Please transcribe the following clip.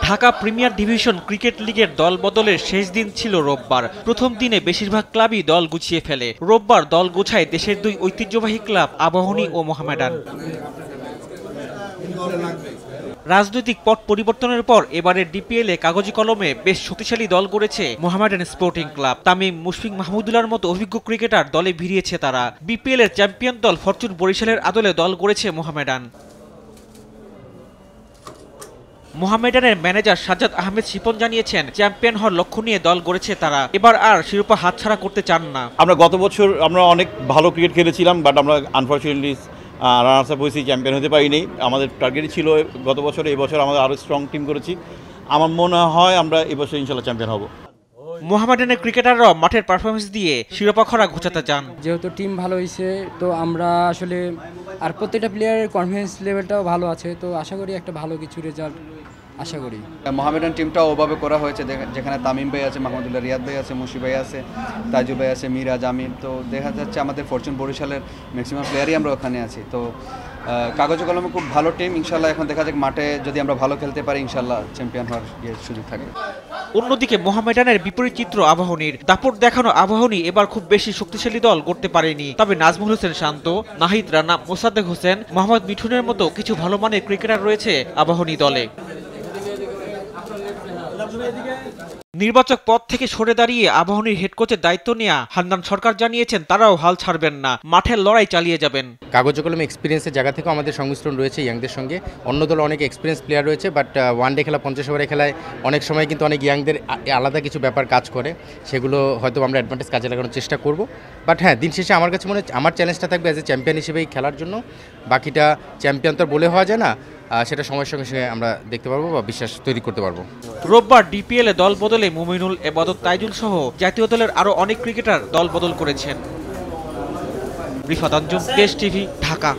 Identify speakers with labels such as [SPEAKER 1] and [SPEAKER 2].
[SPEAKER 1] Dhaka premier division cricket লিগের দল বদলের শেষ দিন ছিল রোববার। প্রথম দিনে বেশিরভাগ ক্লাবই দল গুছিয়ে ফেলে। রোববার দল গোছায় দেশের দুই ঐতিহ্যবাহী ক্লাব আবাহনী ও মোহামেডান। রাজনৈতিক পট পরিবর্তনের পর এবারের ডিপিএলে কাগজে কলমে বেশ শক্তিশালী দল গড়েছে মোহামেডান স্পোর্টিং ক্লাব। তামিম, মুশফিক মাহমুদুল্লাহর মতো অভিজ্ঞ ক্রিকেটার দলে ভিড়িয়েছে তারা। বিপিএলের চ্যাম্পিয়ন দল ফরচুন বরিশালের আদলে দল গড়েছে মোহামেডান। মোহামেডানের ম্যানেজার সাজ্জাদ আহমেদ শিপন জানিয়েছেন, চ্যাম্পিয়ন হওয়ার লক্ষ্য নিয়ে দল গড়েছে তারা। এবার আর শিরোপা হাতছাড়া করতে চান না।
[SPEAKER 2] আমরা গত বছর অনেক ভালো ক্রিকেট খেলেছিলাম, বাট আমরা আনফরচুনেটলি রানার্স আপ হয়েছি, চ্যাম্পিয়ন হতে পারিনি। আমাদের টার্গেটই ছিল গত বছর, এই বছর আমাদের আরও স্ট্রং টিম করেছি। আমার মনে হয় আমরা এবছর ইনশাল্লাহ চ্যাম্পিয়ন হব।
[SPEAKER 1] মোহামেডানের ক্রিকেটাররাও মাঠের পারফরমেন্স দিয়ে শিরোপা খরা ঘোচাতে চান।
[SPEAKER 3] যেহেতু টিম ভালো হয়েছে, তো আমরা আসলে আর প্রত্যেকটা প্লেয়ারের কনফিডেন্স লেভেলটাও ভালো আছে, তো আশা করি একটা ভালো কিছু রেজাল্ট আশা করি।
[SPEAKER 4] মোহামেডান টিমটাও ওভাবে করা হয়েছে, যেখানে তামিম ভাই আছে, মাহমুদুল্লাহ রিয়াদ ভাই আছে, মুশি ভাই আছে, তাইজুল ভাই আছে, মিরাজ আমির। তো দেখা যাচ্ছে আমাদের ফরচুন বরিশালের ম্যাক্সিমাম প্লেয়ারই আমরা ওখানে আছি। তো কাগজে কলমে খুব ভালো টিম। ইনশাল্লাহ এখন দেখা যাক মাঠে যদি আমরা ভালো খেলতে পারি, ইনশাল্লাহ চ্যাম্পিয়ন হওয়ার সুযোগ থাকে।
[SPEAKER 1] অন্যদিকে মোহামেডানের বিপরীত চিত্র আবাহনীর। দাপট দেখানো আবাহনী এবার খুব বেশি শক্তিশালী দল করতে পারেনি। তবে নাজমুল হোসেন শান্ত, নাহিদ রানা, মোসাদ্দেক হোসেন, মোহাম্মদ মিঠুনের মতো কিছু ভালো মানের ক্রিকেটার রয়েছে আবাহনী দলে। নির্বাচক পদ থেকে সরে দাঁড়িয়ে আবাহনীর হেড কোচের দায়িত্ব নেওয়া হান্নান সরকার জানিয়েছেন, তারাও হাল ছাড়বেন না, মাঠের লড়াই চালিয়ে যাবেন।
[SPEAKER 5] কাগজে কলমে এক্সপিরিয়েন্সের জায়গা থেকেও আমাদের সংমিশ্রণ রয়েছে ইয়াংদের সঙ্গে। অন্য দলে অনেক এক্সপিরিয়েন্স প্লেয়ার রয়েছে, বাট ওয়ানডে খেলা 50 ওভারের খেলায় অনেক সময় কিন্তু অনেক ইয়াংদের আলাদা কিছু ব্যাপার কাজ করে, সেগুলো হয়তো আমরা অ্যাডভান্টেজ কাজে লাগানোর চেষ্টা করব। বাট হ্যাঁ, দিন শেষে আমার কাছে মনে হয় আমার চ্যালেঞ্জটা থাকবে অ্যাজ এ চ্যাম্পিয়ন হিসেবেই খেলার জন্য। বাকিটা চ্যাম্পিয়ন তো বলে হওয়া যায় না, সেটা সময়ের সঙ্গে সঙ্গে আমরা দেখতে পারবো বা বিশ্বাস তৈরি করতে পারবো।
[SPEAKER 1] রোববার ডিপিএলে দল বদলে মুমিনুল, এবাদত, তাইজুল সহ জাতীয় দলের আরও অনেক ক্রিকেটার দল বদল করেছেন। রিফাত আঞ্জুম, দেশ টিভি, ঢাকা।